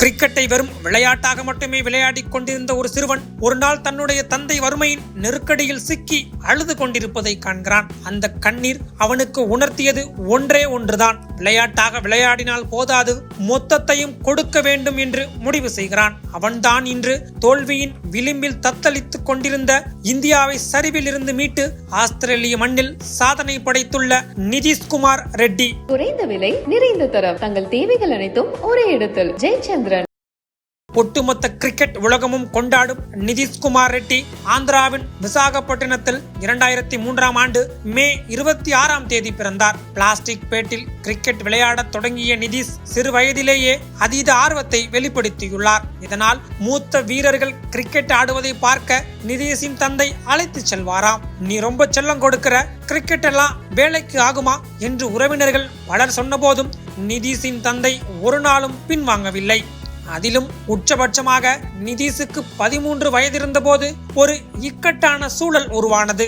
கிரிக்கெட்டை வெறும் விளையாட்டாக மட்டுமே விளையாடிக் கொண்டிருந்த ஒரு சிறுவன் ஒரு நாள் தன்னுடைய தந்தை வறுமையின் நெருக்கடியில் சிக்கி அழுது கொண்டிருப்பதை காண்கிறான். அந்த கண்ணீர் அவனுக்கு உணர்த்தியது ஒன்றே ஒன்றுதான். விளையாட்டாக விளையாடினால் போதாது, மொத்தத்தையும் கொடுக்க வேண்டும் என்று முடிவு செய்கிறான். அவன்தான் இன்று தோல்வியின் விளிம்பில் தத்தளித்துக் கொண்டிருந்த இந்தியாவை சரிவில் இருந்து மீட்டு ஆஸ்திரேலிய மண்ணில் சாதனை படைத்துள்ள நிதிஷ்குமார் ரெட்டி. குறைந்த விலை, நிறைந்த தரம், தங்கள் தேவைகள் அனைத்தும் ஒரே இடத்தில். ஜெயச்சந்திரன். ஒட்டுமொத்த கிரிக்கெட் உலகமும் கொண்டாடும் நிதிஷ்குமார் ரெட்டி ஆந்திராவின் விசாகப்பட்டினத்தில் 2003ஆம் ஆண்டு மே 26ஆம் தேதி பிறந்தார். பிளாஸ்டிக் பேட்டில் கிரிக்கெட் விளையாடத் தொடங்கிய நிதிஷ் சிறு வயதிலேயே அதீத ஆர்வத்தை வெளிப்படுத்தியுள்ளார். இதனால் மூத்த வீரர்கள் கிரிக்கெட் ஆடுவதை பார்க்க நிதிஷின் தந்தை அழைத்து செல்வாராம். நீ ரொம்ப செல்லம் கொடுக்கிற, கிரிக்கெட் எல்லாம் வேலைக்கு ஆகுமா என்று உறவினர்கள் பலர் சொன்னபோதும் நிதிஷின் தந்தை ஒரு நாளும் பின்வாங்கவில்லை. அதிலும் உச்சபட்சமாக நிதிஷுக்கு 13 வயதிருந்த போது ஒரு இக்கட்டான சூழல் உருவானது.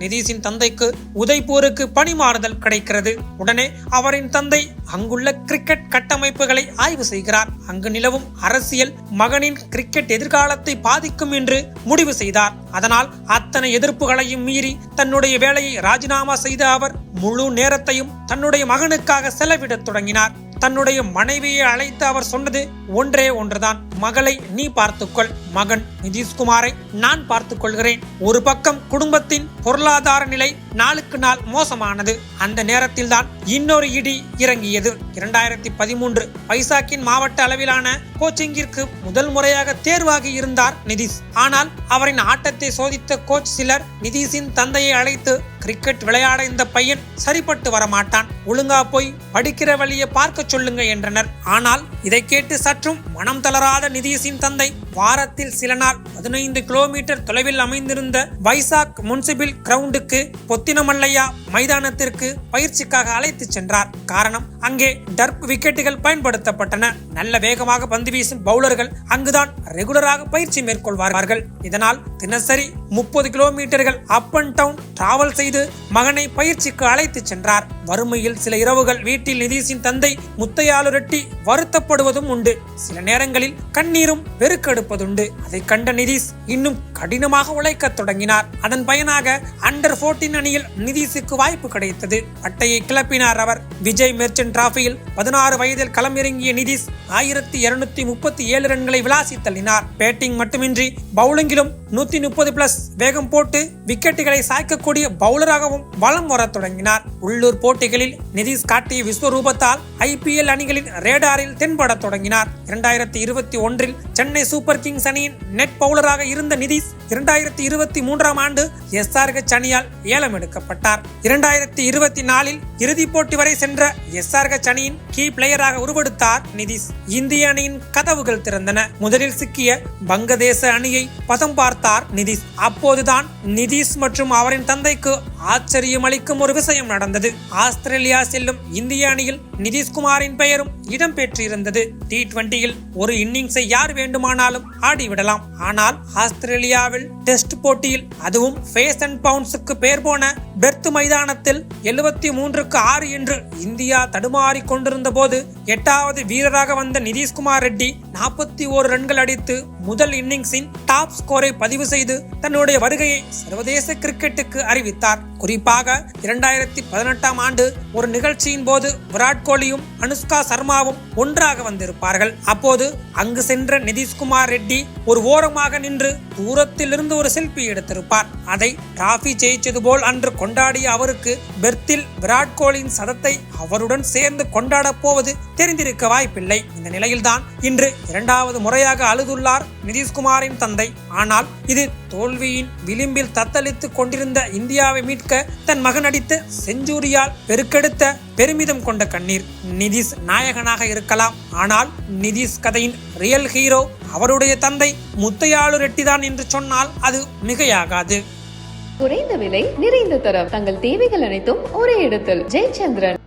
நிதிஷின் தந்தைக்கு உதய்பூருக்கு பணிமாறுதல் கிடைக்கிறது. உடனே அவரின் தந்தை அங்குள்ள கிரிக்கெட் கட்டமைப்புகளை ஆய்வு செய்கிறார். அங்கு நிலவும் அரசியல் மகனின் கிரிக்கெட் எதிர்காலத்தை பாதிக்கும் என்று முடிவு செய்தார். அதனால் அத்தனை எதிர்ப்புகளையும் மீறி தன்னுடைய வேலையை ராஜினாமா செய்த அவர் முழு நேரத்தையும் தன்னுடைய மகனுக்காக செலவிடத் தொடங்கினார். தன்னுடைய மனைவியை அழைத்து அவர் சொன்னது ஒன்றே ஒன்றுதான், மகளை நீ பார்த்துக்கொள், மகன் நிதிஷ்குமாரை நான் பார்த்துக் கொள்கிறேன். ஒரு பக்கம் குடும்பத்தின் பொருளாதார நிலை நாளுக்கு நாள் மோசமானது. அந்த நேரத்தில் தான் இன்னொரு இடி இறங்கியது. 2013 வைசாக்கின் மாவட்ட அளவிலான கோச்சிங்கிற்கு முதல் முறையாக தேர்வாகி இருந்தார் நிதிஷ். ஆனால் அவரின் ஆட்டத்தை சோதித்த கோச் சிலர் நிதிஷின் தந்தையை அழைத்து கிரிக்கெட் விளையாட இந்த பையன் சரிப்பட்டு வரமாட்டான், ஒழுங்கா போய் படிக்கிற வழியை பார்க்க சொல்லுங்க என்றனர். ஆனால் இதை கேட்டு சற்றும் மனம் தளராத நிதிஷின் தந்தை வாரத்தில் சில நாள் 15 கிலோமீட்டர் தொலைவில் அமைந்திருந்த வைசாக் முனிசிபல் கிரவுண்டுக்கு பொத்தினமல்லையா மைதானத்திற்கு பயிற்சிக்காக அழைத்து சென்றார். காரணம், அங்கே டர்ப் விக்கெட்டுகள் பயன்படுத்தப்பட்டன. நல்ல வேகமாக பந்து வீசும் பவுலர்கள் அங்குதான் ரெகுலராக பயிற்சி மேற்கொள்வார்கள். இதனால் தினசரி 30 கிலோமீட்டர்கள் அப் அண்ட் டவுன் டிராவல் செய்து மகனை பயிற்சிக்கு அழைத்து சென்றார். வறுமையில் சில இரவுகள் வீட்டில் நிதிஷின் தந்தை முத்தையாலு ரெட்டி வருத்தப்படுவதும் உண்டு. சில நேரங்களில் கண்ணீரும் பெருக்கெடுப்பதுண்டு. அதை கண்ட நிதிஷ் இன்னும் கடினமாக உழைக்க தொடங்கினார். அதன் பயனாக அண்டர் 14 அணியில் நிதிஷுக்கு வாய்ப்பு கிடைத்தது. பட்டையை கிளப்பினார் அவர். விஜய் மெர்ச்சன்ட் டிராபியில் 16 வயதில் களமிறங்கிய நிதிஷ் 1237 ரன்களை விளாசி தள்ளினார். பேட்டிங் மட்டுமின்றி பவுலிங்கிலும் 130+ வேகம் போட்டு விக்கெட்டுகளை சாய்க்கக்கூடிய பவுலராகவும் வலம் வர தொடங்கினார். உள்ளூர் போட்டிகளில் நிதிஷ் காட்டிய விஸ்வரூபத்தால் IPL அணிகளின் ரேடாரில் தென்பட தொடங்கினார். 2021இல் சென்னை சூப்பர் கிங்ஸ் அணியின் நெட் பவுலராக இருந்த நிதிஷ் 2023ஆம் ஆண்டு SRH அணியால் ஏலம் எடுக்கப்பட்டார். 2024இல் இறுதிப் போட்டி வரை சென்ற SRH அணியின் கீ பிளேயராக உருவெடுத்தார் நிதிஷ். இந்திய அணியின் கதவுகள் திறந்தன. முதலில் சிக்கிய வங்கதேச அணியை பதம் பார்த்தார் நிதிஷ். அப்போதுதான் நிதிஷ் மற்றும் அவரின் தந்தைக்கு ஆச்சரியம் அளிக்கும் ஒரு விஷயம் நடந்தது. ஆஸ்திரேலியா செல்லும் இந்திய அணியில் நிதிஷ்குமாரின் பெயரும் இடம் பெற்றிருந்தது. T20யில் ஒரு இன்னிங்ஸை யார் வேண்டுமானாலும் ஆடிவிடலாம். ஆனால் ஆஸ்திரேலியாவில் டெஸ்ட் போட்டியில், அதுவும் ஃபேஸ் அண்ட் பவுன்ஸுக்கு பேர் போன பெர்த் மைதானத்தில் 73-6 என்று இந்தியா தடுமாறி கொண்டிருந்த போது 8வது வீரராக வந்த நிதிஷ்குமார் ரெட்டி 41 ரன்கள் அடித்து முதல் இன்னிங்ஸின் டாப் ஸ்கோரை பதிவு செய்து தன்னுடைய வருகையை சர்வதேச கிரிக்கெட்டுக்கு அறிவித்தார். குறிப்பாக 2018ஆம் ஆண்டு ஒரு நிகழ்ச்சியின் போது விராட் கோலியும் அனுஷ்கா சர்மாவும் ஒன்றாக வந்திருப்பார்கள். அப்போது அங்கு சென்ற நிதிஷ்குமார் ரெட்டி ஒரு ஓரமாக நின்று தூரத்தில் இருந்து ஒரு செல்ஃபி எடுத்திருப்பார். அதை டிராபி ஜெயிச்சது போல் அன்று கொண்டாடிய அவருக்கு பெர்த்தில் விராட் கோலியின் சதத்தை அவருடன் சேர்ந்து கொண்டாட போவது தெரிந்திருக்க வாய்ப்பில்லை. இந்த நிலையில்தான் இன்று 2வது முறையாக அழுதுள்ளார் நிதிஷ்குமாரின் தந்தை. ஆனால் இது தோல்வியின் விளிம்பில் தத்தளித்துக் கொண்டிருந்த இந்தியாவை மீட்க தன் மகன் அடித்த செஞ்சுரியால் பெருக்கெடுத்த பெருமிதம் கொண்ட கண்ணீர். நிதிஷ் நாயகனாக இருக்கலாம், ஆனால் நிதிஷ் கதையின் ரியல் ஹீரோ அவருடைய தந்தை முத்தையாலு ரெட்டி தான் என்று சொன்னால் அது மிகையாகாது. குறைந்த விலை, நிறைந்த தரம், தங்கள் தேவைகள் அனைத்தும் ஒரே இடத்தில். ஜெயச்சந்திரன்.